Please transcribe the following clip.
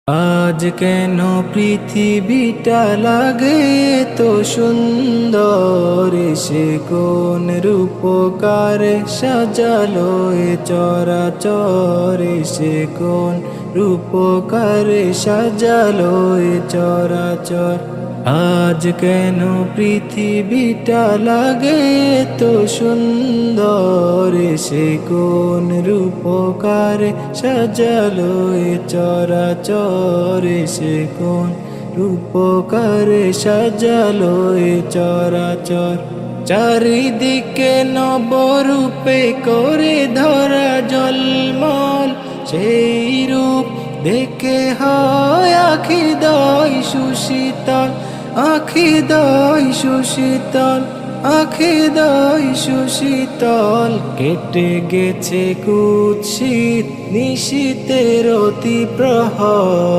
আজ কেন পৃথিবীটা লাগে তো সুন্দর, সে কোন রূপকারে সাজালো এ চরাচর, সে কোন রূপকারে সাজালো এ চরাচর। আজ কেন পৃথিবীটা লাগে তো সুন্দর, সে কোন রূপকারে সাজালো এ চরাচর, সে কোন রূপকারে সাজালো এ চরাচর। চারিদিকে নবরূপে করে ধরা জলমল, সেই রূপ দেখে হয় আখি দয় সুশীতল, আখি দয় সুশীতল, আখি দয় সুশীতল। কেটে গেছে কুৎসিত নিশীতের অতি প্রহর,